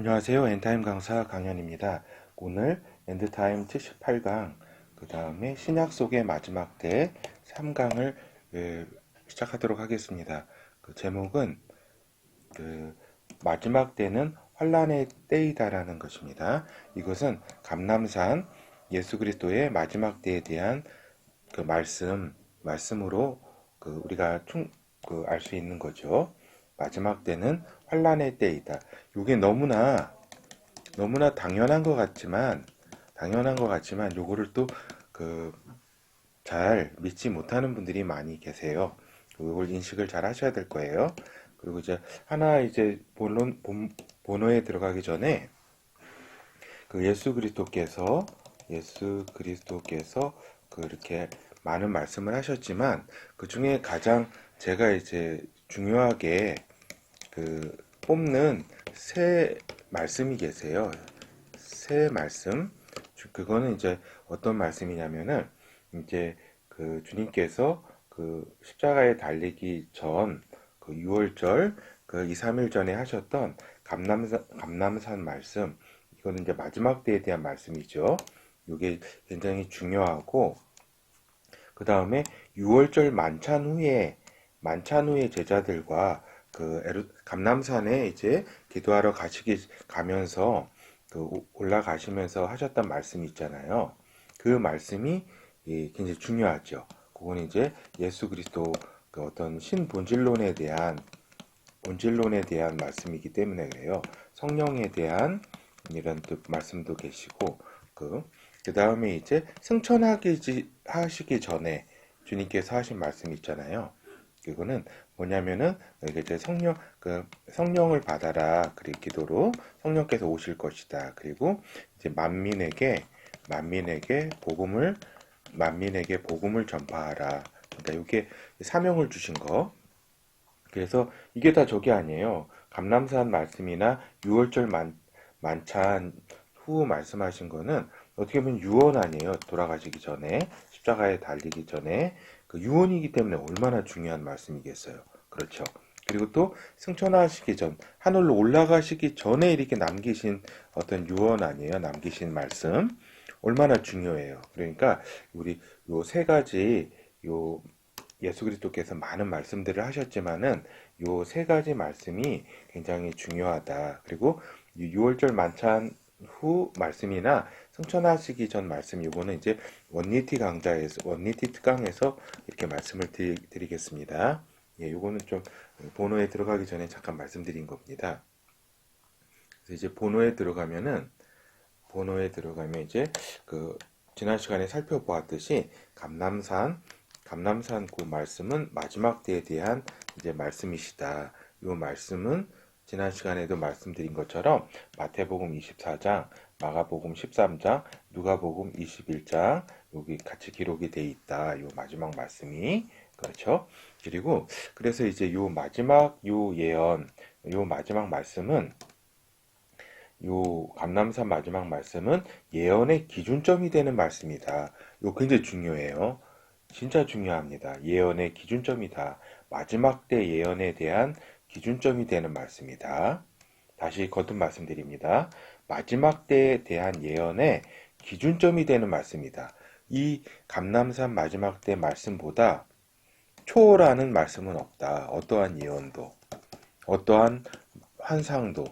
안녕하세요. 엔타임 강사 강현입니다. 오늘 엔드타임 78강, 그 다음에 신약 속의 마지막 때 3강을 시작하도록 하겠습니다. 그 제목은 그 마지막 때는 환란의 때이다라는 것입니다. 이것은 감람산 예수 그리스도의 마지막 때에 대한 그 말씀으로 우리가 알 수 있는 거죠. 마지막 때는 환란의 때이다. 이게 너무나 당연한 것 같지만 요거를 또 그 잘 믿지 못하는 분들이 많이 계세요. 그걸 인식을 잘 하셔야 될 거예요. 그리고 이제 본호에 들어가기 전에 그 예수 그리스도께서 그렇게 많은 말씀을 하셨지만 그 중에 가장 제가 이제 중요하게 뽑는 세 말씀이 계세요. 세 말씀. 그거는 이제 어떤 말씀이냐면은 이제 그 주님께서 그 십자가에 달리기 전 그 6월절 그 2, 3일 전에 하셨던 감남산 말씀. 이거는 이제 마지막 때에 대한 말씀이죠. 이게 굉장히 중요하고 그 다음에 6월절 만찬 후에 제자들과 감람산에 이제 기도하러 가면서 올라가시면서 하셨던 말씀이 있잖아요. 그 말씀이 굉장히 중요하죠. 그건 이제 예수 그리스도 그 어떤 본질론에 대한 말씀이기 때문에 그래요. 성령에 대한 이런 또 말씀도 계시고 그 다음에 이제 하시기 전에 주님께서 하신 말씀이 있잖아요. 이거는 뭐냐면은 이제 성령을 받아라. 그리 기도로 성령께서 오실 것이다. 그리고 이제 만민에게 복음을 전파하라. 그러니까 이게 사명을 주신 거. 그래서 이게 다 저게 아니에요. 감람산 말씀이나 6월절 만찬 후 말씀하신 거는 어떻게 보면 유언 아니에요. 돌아가시기 전에 십자가에 달리기 전에 그 유언이기 때문에 얼마나 중요한 말씀이겠어요. 그렇죠. 그리고 또 승천하시기 전 하늘로 올라가시기 전에 이렇게 남기신 어떤 유언 아니에요. 남기신 말씀 얼마나 중요해요. 그러니까 우리 요 세 가지 요 예수 그리스도께서 많은 말씀들을 하셨지만은 요 세 가지 말씀이 굉장히 중요하다. 그리고 6월절 만찬 후 말씀이나 승천하시기 전 말씀 요거는 이제 원리티 특강에서 이렇게 말씀을 드리겠습니다. 예, 요거는 좀 본호에 들어가기 전에 잠깐 말씀드린 겁니다. 그래서 이제 본호에 들어가면 이제 지난 시간에 살펴보았듯이 감남산 그 말씀은 마지막 때에 대한 이제 말씀이시다. 이 말씀은 지난 시간에도 말씀드린 것처럼 마태복음 24장, 마가복음 13장, 누가복음 21장 여기 같이 기록이 돼 있다. 이 마지막 말씀이 그렇죠. 그래서 이제 요 마지막 말씀은 요 감람산 마지막 말씀은 예언의 기준점이 되는 말씀이다. 요 굉장히 중요해요. 진짜 중요합니다. 예언의 기준점이다. 마지막 때 예언에 대한 기준점이 되는 말씀이다. 다시 거듭 말씀드립니다. 마지막 때에 대한 예언의 기준점이 되는 말씀이다. 이 감람산 마지막 때 말씀보다 초월하는 말씀은 없다. 어떠한 예언도, 어떠한 환상도,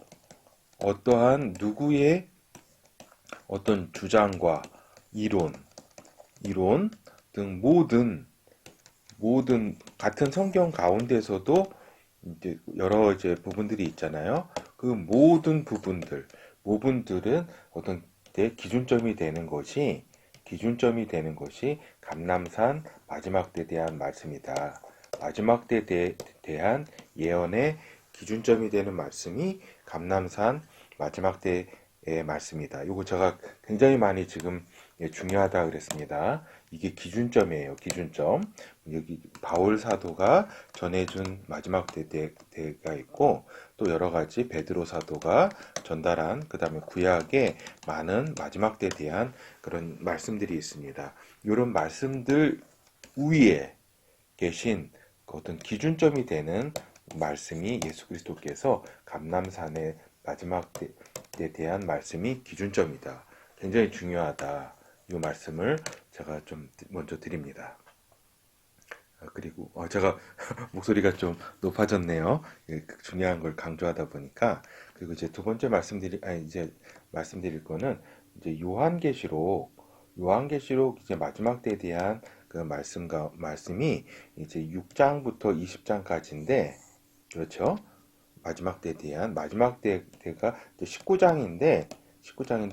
어떠한 누구의 어떤 주장과 이론 등 모든 같은 성경 가운데서도 이제 여러 이제 부분들이 있잖아요. 그 부분들은 어떤 기준점이 되는 것이 감람산 마지막 때에 대한 말씀이다. 마지막 때에 대한 예언의 기준점이 되는 말씀이 감람산 마지막 때의 말씀이다. 이거 제가 굉장히 많이 지금 중요하다 그랬습니다. 이게 기준점이에요. 기준점. 여기 바울 사도가 전해준 마지막 때가 있고 또 여러 가지 베드로 사도가 전달한 그 다음에 구약의 많은 마지막 때에 대한 그런 말씀들이 있습니다. 이런 말씀들 위에 계신 어떤 기준점이 되는 말씀이 예수 그리스도께서 감람산의 마지막에 대한 말씀이 기준점이다. 굉장히 중요하다. 이 말씀을 제가 좀 먼저 드립니다. 그리고 제가 목소리가 좀 높아졌네요. 중요한 걸 강조하다 보니까. 그리고 이제 두 번째 말씀드릴 거는 이제 요한계시록 이제 마지막 때에 대한 그 말씀이 이제 6장부터 20장까지인데, 그렇죠? 마지막 때가 이제 19장인데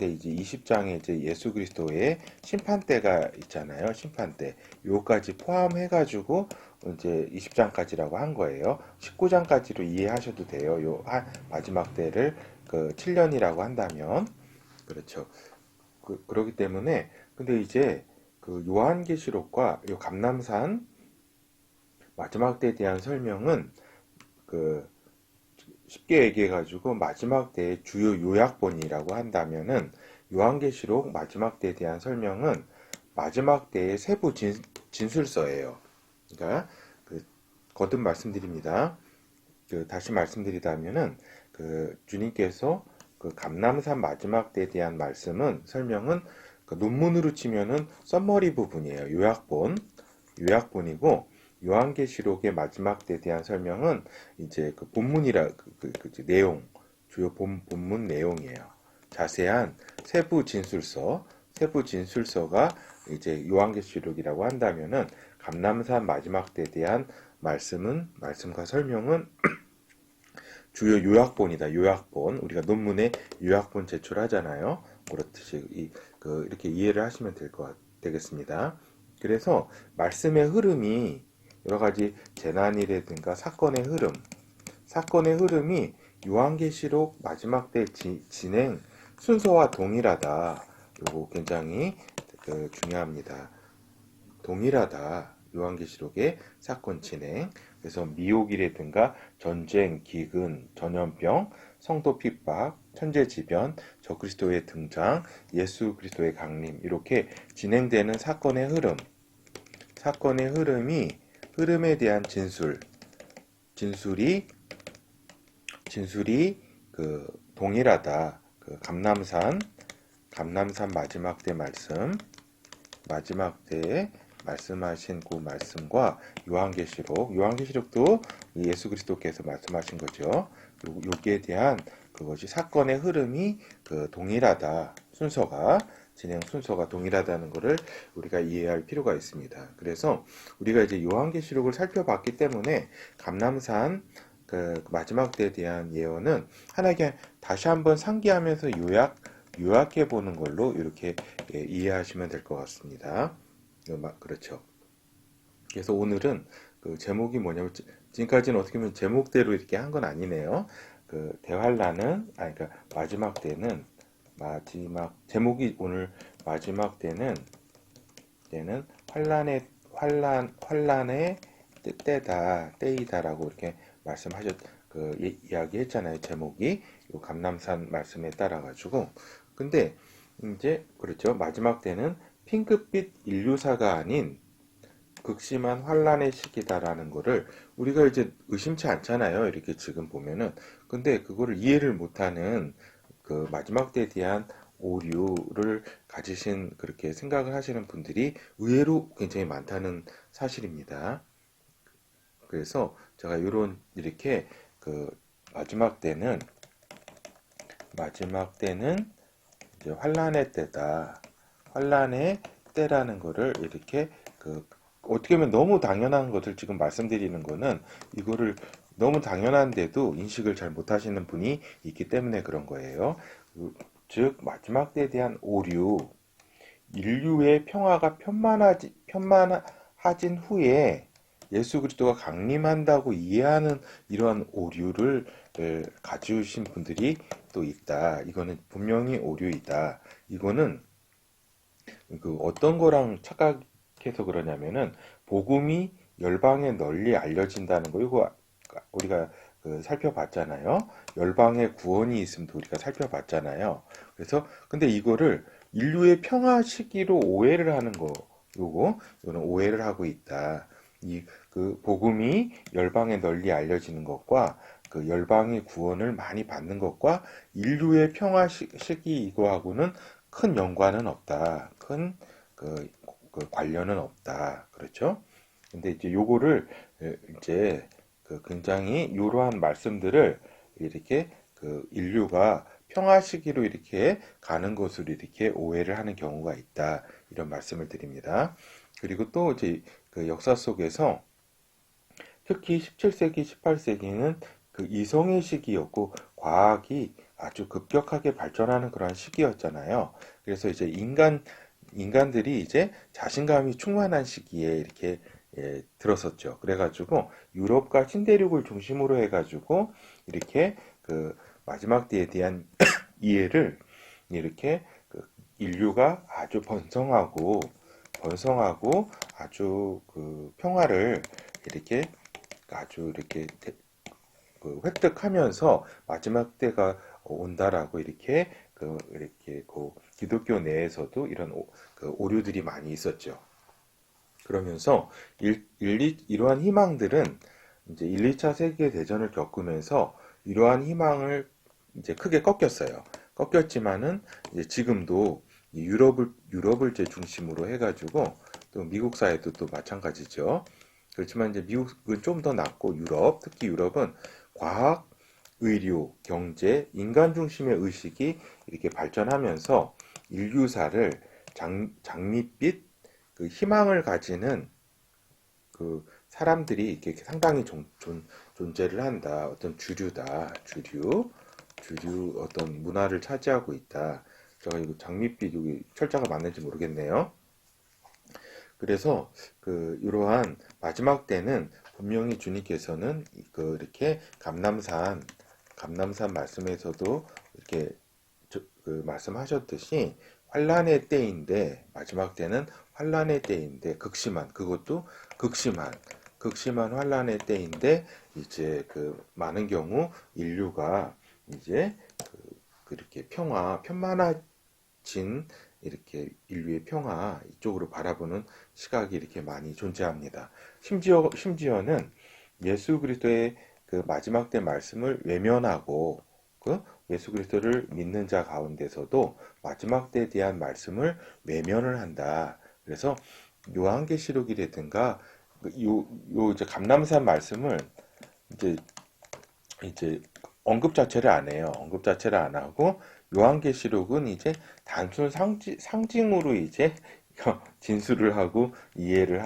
이제 20장에 이제 예수 그리스도의 심판 때가 있잖아요. 심판 때. 요까지 포함해가지고 이제 20장까지라고 한 거예요. 19장까지로 이해하셔도 돼요. 마지막 때를 그 7년이라고 한다면. 그렇죠. 그렇기 때문에, 근데 이제 그 요한계시록과 요 감람산 마지막 때에 대한 설명은 그 쉽게 얘기해가지고 마지막 때의 주요 요약본이라고 한다면은 요한계시록 마지막 때에 대한 설명은 마지막 때의 세부 진술서예요. 그러니까 거듭 말씀드립니다. 다시 말씀드리자면은 주님께서 감람산 마지막 때에 대한 설명은 논문으로 치면은 썸머리 부분이에요. 요약본이고 요한계시록의 마지막 때에 대한 설명은 이제 내용, 주요 본문 내용이에요. 자세한 세부 진술서가 이제 요한계시록이라고 한다면은 감람산 마지막 때에 대한 말씀과 설명은 주요 요약본이다. 요약본. 우리가 논문에 요약본 제출하잖아요. 그렇듯이 이렇게 이해를 하시면 되겠습니다. 그래서 말씀의 흐름이 여러 가지 재난이라든가 사건의 흐름이 요한계시록 마지막 때 진행 순서와 동일하다. 요거 굉장히 중요합니다. 동일하다. 요한계시록의 사건 진행. 그래서 미혹이라든가 전쟁, 기근, 전염병, 성도 핍박, 천재지변, 저그리스도의 등장, 예수 그리스도의 강림 이렇게 진행되는 사건의 흐름에 대한 진술이 동일하다. 감남산 마지막 때에 말씀하신 그 말씀과 요한계시록도 예수 그리스도께서 말씀하신 거죠. 여기에 대한 그것이 사건의 흐름이 동일하다. 진행 순서가 동일하다는 것을 우리가 이해할 필요가 있습니다. 그래서 우리가 이제 요한계시록을 살펴봤기 때문에 감람산 마지막 때에 대한 예언은 하나님께 다시 한번 상기하면서 요약해 보는 걸로 이렇게 이해하시면 될 것 같습니다. 그렇죠. 그래서 오늘은 제목이 뭐냐면 지금까지는 어떻게 보면 제목대로 이렇게 한 건 아니네요. 그러니까 제목이 오늘 마지막 때는 환란의 때이다라고 이렇게 이야기했잖아요. 제목이 요 감람산 말씀에 따라 가지고. 근데 이제 그렇죠. 마지막 때는 핑크빛 인류사가 아닌 극심한 환란의 시기다라는 거를 우리가 이제 의심치 않잖아요. 이렇게 지금 보면은. 근데 그거를 이해를 못하는 마지막 때에 대한 오류를 그렇게 생각을 하시는 분들이 의외로 굉장히 많다는 사실입니다. 그래서 제가 이렇게 마지막 때는 이제 환란의 때다. 환란의 때라는 거를 이렇게 어떻게 보면 너무 당연한 것을 지금 말씀드리는 거는 이거를 너무 당연한데도 인식을 잘 못하시는 분이 있기 때문에 그런 거예요. 즉 마지막 때에 대한 오류, 인류의 평화가 편만해진 후에 예수 그리스도가 강림한다고 이해하는 이러한 오류를 가지신 분들이 또 있다. 이거는 분명히 오류이다. 이거는 어떤 거랑 착각해서 그러냐면은 복음이 열방에 널리 알려진다는 거 이거 우리가 살펴봤잖아요. 열방의 구원이 있음도 우리가 살펴봤잖아요. 그래서 근데 이거를 인류의 평화 시기로 오해를 하는 거 이거는 오해를 하고 있다. 복음이 열방에 널리 알려지는 것과 그 열방의 구원을 많이 받는 것과 인류의 평화 시기이거하고는 큰 연관은 없다. 큰 그 관련은 없다. 그렇죠? 근데 이제 요거를 이제 그 굉장히 이러한 말씀들을 이렇게 그 인류가 평화 시기로 이렇게 가는 것으로 이렇게 오해를 하는 경우가 있다. 이런 말씀을 드립니다. 그리고 또 이제 그 역사 속에서 특히 17세기, 18세기는 그 이성의 시기였고 과학이 아주 급격하게 발전하는 그런 시기였잖아요. 그래서 이제 인간들이 이제 자신감이 충만한 시기에 이렇게 들었었죠. 그래가지고 유럽과 신대륙을 중심으로 해가지고 이렇게 그 마지막 때에 대한 이해를 이렇게 그 인류가 아주 번성하고 아주 그 평화를 이렇게 아주 이렇게 그 획득하면서 마지막 때가 온다라고 이렇게 그 기독교 내에서도 이런 그 오류들이 많이 있었죠. 그러면서 이러한 희망들은 이제 1, 2차 세계 대전을 겪으면서 이러한 희망을 이제 크게 꺾였어요. 꺾였지만은 이제 지금도 유럽을 이제 중심으로 해가지고 또 미국 사회도 또 마찬가지죠. 그렇지만 이제 미국은 좀 더 낫고 특히 유럽은 과학, 의료, 경제, 인간 중심의 의식이 이렇게 발전하면서 인류사를 장밋빛 그 희망을 가지는 그 사람들이 이렇게 상당히 존재를 한다. 어떤 주류 어떤 문화를 차지하고 있다. 제가 이거 장밋빛 여기 철자가 맞는지 모르겠네요. 그래서 그 이러한 마지막 때는 분명히 주님께서는 그 이렇게 감남산 말씀에서도 이렇게 그 말씀하셨듯이 환란의 때인데 마지막 때는 환란의 때인데 그것도 극심한 환란의 때인데 이제 그 많은 경우 인류가 이제 그렇게 편만해진 이렇게 인류의 평화 이쪽으로 바라보는 시각이 이렇게 많이 존재합니다. 심지어는 예수 그리스도의 그 마지막 때 말씀을 외면하고 그 예수 그리스도를 믿는 자 가운데서도 마지막 때에 대한 말씀을 외면을 한다. 그래서 요한계시록이라든가 이제 감람산 말씀을 이제 언급 자체를 안 해요. 언급 자체를 안 하고 요한계시록은 이제 단순 상징으로 이제 진술을 하고 이야기를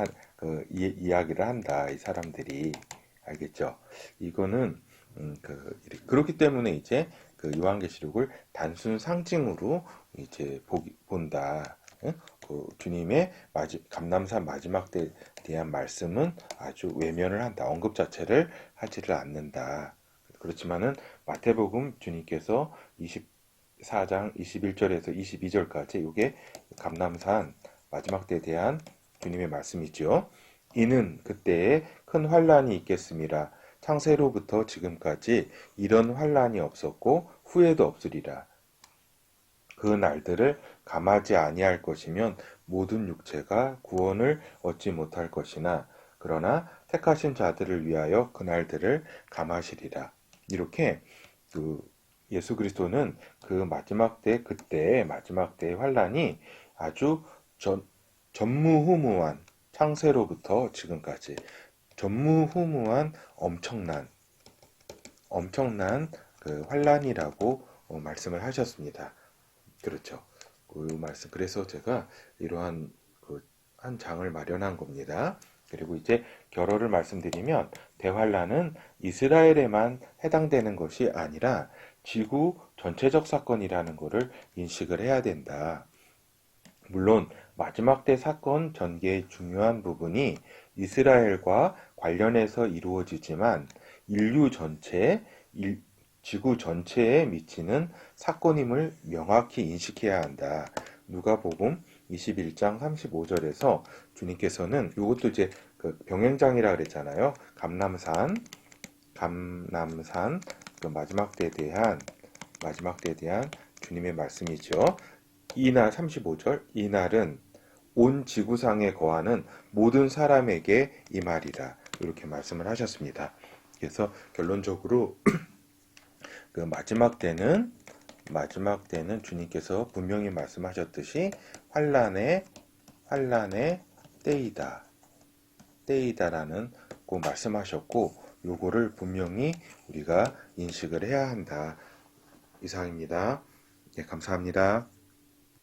한다. 이 사람들이 알겠죠? 이거는 그렇기 때문에 이제 그 요한계시록을 단순 상징으로 이제 본다. 응? 그 주님의 감람산 마지막 때에 대한 말씀은 아주 외면을 한다. 언급 자체를 하지를 않는다. 그렇지만은 마태복음 주님께서 24장 21절에서 22절까지 이게 감람산 마지막 때에 대한 주님의 말씀이죠. 이는 그때에 큰 환란이 있겠음이라. 창세로부터 지금까지 이런 환란이 없었고 후에도 없으리라. 그 날들을 감하지 아니할 것이면 모든 육체가 구원을 얻지 못할 것이나 그러나 택하신 자들을 위하여 그 날들을 감하시리라. 이렇게 그 예수 그리스도는 그 마지막 때의 환란이 아주 전무후무한 창세로부터 지금까지 전무후무한 엄청난 그 환란이라고 말씀을 하셨습니다. 그렇죠. 그 말씀. 그래서 제가 이러한 한 장을 마련한 겁니다. 그리고 이제 결어를 말씀드리면 대환란은 이스라엘에만 해당되는 것이 아니라 지구 전체적 사건이라는 것을 인식을 해야 된다. 물론 마지막 때 사건 전개의 중요한 부분이 이스라엘과 관련해서 이루어지지만 인류 전체, 지구 전체에 미치는 사건임을 명확히 인식해야 한다. 누가복음 21장 35절에서 주님께서는 이것도 이제 그 병행장이라 그랬잖아요. 감람산 그 마지막 때에 대한 주님의 말씀이죠. 이날 35절 이날은 온 지구상에 거하는 모든 사람에게 이 말이다. 이렇게 말씀을 하셨습니다. 그래서 결론적으로 그 마지막 때는 주님께서 분명히 말씀하셨듯이 환란의 때이다라는 꼭 말씀하셨고, 요거를 분명히 우리가 인식을 해야 한다. 이상입니다. 네, 감사합니다.